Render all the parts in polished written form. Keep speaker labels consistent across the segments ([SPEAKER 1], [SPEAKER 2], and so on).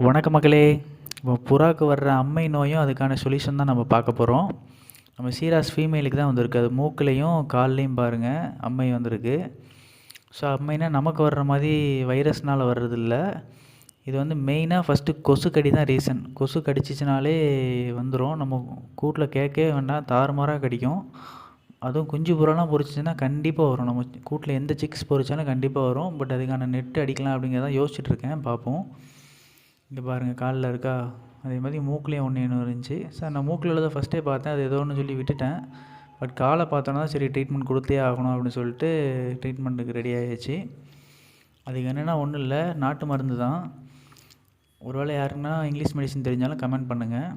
[SPEAKER 1] வணக்கம் மக்களே. இப்போ புறாக்கு வர்ற அம்மை நோயும் அதுக்கான சொல்யூஷன் தான் நம்ம பார்க்க போகிறோம். நம்ம சீராஸ் ஃபீமேலுக்கு தான் வந்திருக்கு. அது மூக்குலேயும் கால்லையும் பாருங்கள் அம்மை வந்திருக்கு. ஸோ அம்மைனா நமக்கு வர்ற மாதிரி வைரஸ்னால் வர்றதில்ல. இது வந்து மெயினாக ஃபஸ்ட்டு கொசு கடி தான் ரீசன். கொசு கடிச்சிச்சினாலே வந்துடும். நம்ம கூட்டில் கேட்கவே வேண்டாம், தாறுமாறாக கடிக்கும். அதுவும் குஞ்சு புறாலாம் பொரிச்சிச்சின்னா கண்டிப்பாக வரும். நம்ம கூட்டில் எந்த சிக்ஸ் பொரிச்சாலும் கண்டிப்பாக வரும். பட் அதுக்கான நெட்டு அடிக்கலாம் அப்படிங்கிறதான் யோசிச்சுட்ருக்கேன், பார்ப்போம். இங்கே பாருங்கள் காலில் இருக்கா, அதே மாதிரி மூக்குலேயும் ஒன்று இருந்துச்சு. சார் நான் மூக்கில் உள்ளதை ஃபஸ்ட்டே பார்த்தேன், அது ஏதோ ஒன்று சொல்லி விட்டுட்டேன். பட் காலை பார்த்தோன்னா சரி ட்ரீட்மெண்ட் கொடுத்தே ஆகணும் அப்படின்னு சொல்லிட்டு ட்ரீட்மெண்ட்டுக்கு ரெடி ஆகிடுச்சு. அதுக்கு என்னென்னா ஒன்றும் இல்லை, நாட்டு மருந்து தான். ஒருவேளை யாருக்குன்னா இங்கிலீஷ் மெடிசன் தெரிஞ்சாலும் கமெண்ட் பண்ணுங்கள்.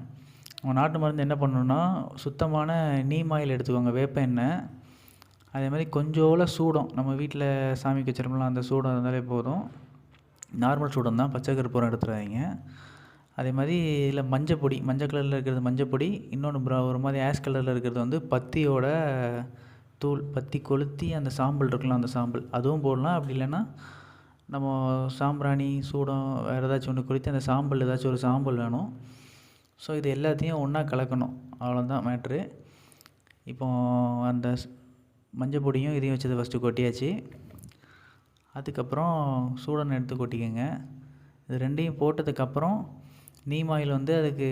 [SPEAKER 1] அவங்க நாட்டு மருந்து என்ன பண்ணணுன்னா, சுத்தமான நீம் ஆயில் எடுத்துக்கோங்க, வேப்ப எண்ணெய். அதே மாதிரி கொஞ்சோல சூடம், நம்ம வீட்டில் சாமிக்கு வச்சிருப்போம்ல அந்த சூடம் இருந்தாலே போதும். நார்மல் சூடம் தான், பச்சை கற்பூரம் எடுத்துடாதீங்க. அதே மாதிரி இதில் மஞ்சப்பொடி, மஞ்சள் கலரில் இருக்கிறது மஞ்சப்பொடி. இன்னொன்று ஒரு மாதிரி ஆஷ் கலரில் இருக்கிறது வந்து பத்தியோட தூள். பத்தி கொளுத்தி அந்த சாம்பல் இருக்கலாம், அந்த சாம்பல் அதுவும் போடலாம். அப்படி இல்லைன்னா நம்ம சாம்பிராணி சூடம் வேறு ஏதாச்சும் ஒன்று கொளுத்தி அந்த சாம்பல், ஏதாச்சும் ஒரு சாம்பல் வேணும். ஸோ இது எல்லாத்தையும் ஒன்றா கலக்கணும், அவ்வளோதான் மேட்ரு. இப்போ அந்த மஞ்சப்பொடியும் இதையும் வச்சது ஃபஸ்ட்டு கொட்டியாச்சு. அதுக்கப்புறம் சூடன் எடுத்து கொட்டிக்கோங்க. இது ரெண்டையும் போட்டதுக்கப்புறம் நீம் ஆயில் வந்து அதுக்கு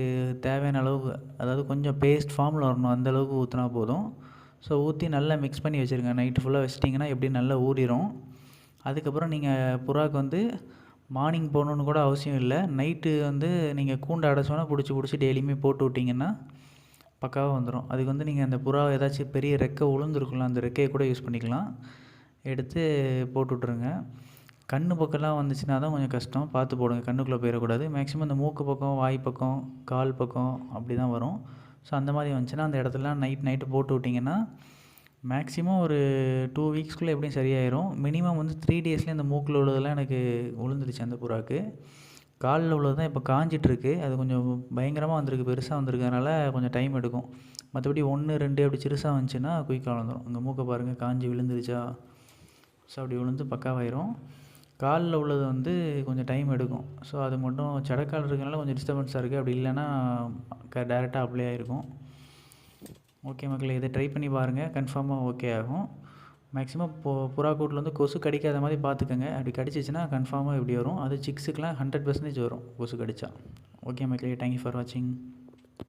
[SPEAKER 1] தேவையான அளவுக்கு, அதாவது கொஞ்சம் பேஸ்ட் ஃபார்மில் வரணும், அந்தளவுக்கு ஊற்றினா போதும். ஸோ ஊற்றி நல்லா மிக்ஸ் பண்ணி வச்சுருங்க. நைட்டு ஃபுல்லாக வச்சிட்டிங்கன்னா எப்படி நல்லா ஊறிடும். அதுக்கப்புறம் நீங்கள் புறாவுக்கு வந்து மார்னிங் போகணுன்னு கூட அவசியம் இல்லை. நைட்டு வந்து நீங்கள் கூண்டை அடைச்சோன்னா பிடிச்சி டெய்லியுமே போட்டு விட்டிங்கன்னா பக்காவாக வந்துடும். அதுக்கு வந்து நீங்கள் அந்த புறா ஏதாச்சும் பெரிய ரெக்கை உளுந்துருக்கலாம், அந்த ரெக்கையை கூட யூஸ் பண்ணிக்கலாம். எடுத்து போட்டு விட்ருங்க. கண் பக்கம்லாம் வந்துச்சுன்னா தான் கொஞ்சம் கஷ்டம், பார்த்து போடுங்க, கண்ணுக்குள்ளே போயிடக்கூடாது. மேக்ஸிமம் இந்த மூக்கு பக்கம், வாய் பக்கம், கால் பக்கம் அப்படி தான் வரும். ஸோ அந்த மாதிரி வந்துச்சுன்னா அந்த இடத்துலலாம் நைட்டு போட்டு விட்டிங்கன்னா மேக்ஸிமம் ஒரு 2 வீக்ஸ்க்குள்ளே எப்படியும் சரியாயிடும். மினிமம் வந்து 3 டேஸ்லேயே அந்த மூக்கில் உள்ளதெல்லாம் எனக்கு விழுந்துருச்சு அந்த புறாவுக்கு. காலில் உள்ளது தான் இப்போ காஞ்சிட்ருக்கு. அது கொஞ்சம் பயங்கரமாக வந்திருக்கு, பெருசாக வந்திருக்கிறதுனால கொஞ்சம் டைம் எடுக்கும். மற்றபடி 1, 2 அப்படி சிறுசாக வந்துச்சுன்னா குயிக்காக வளர்ந்துடும். அங்கே மூக்கை பாருங்கள், காஞ்சி விழுந்துருச்சா. ஸோ அப்படி விழுந்து பக்காவாயிரும். காலில் உள்ளது வந்து கொஞ்சம் டைம் எடுக்கும். ஸோ அது மட்டும் சடக்கால் இருக்கிறனால கொஞ்சம் டிஸ்டர்பன்ஸாக இருக்குது. அப்படி இல்லைன்னா டேரெக்டாக அப்ளை ஆகிருக்கும். ஓகே மக்களே, இதை ட்ரை பண்ணி பாருங்கள், கன்ஃபார்மாக ஓகே ஆகும். மேக்ஸிமம் புறா கூட்டில் வந்து கொசு கடிக்காத மாதிரி பார்த்துக்கோங்க. அப்படி கடிச்சிச்சின்னா கன்ஃபார்மாக இப்படி வரும். அது சிக்ஸுக்கெலாம் 100% வரும் கொசு கடித்தா. ஓகே மக்களே, தேங்க்யூ ஃபார் வாட்சிங்.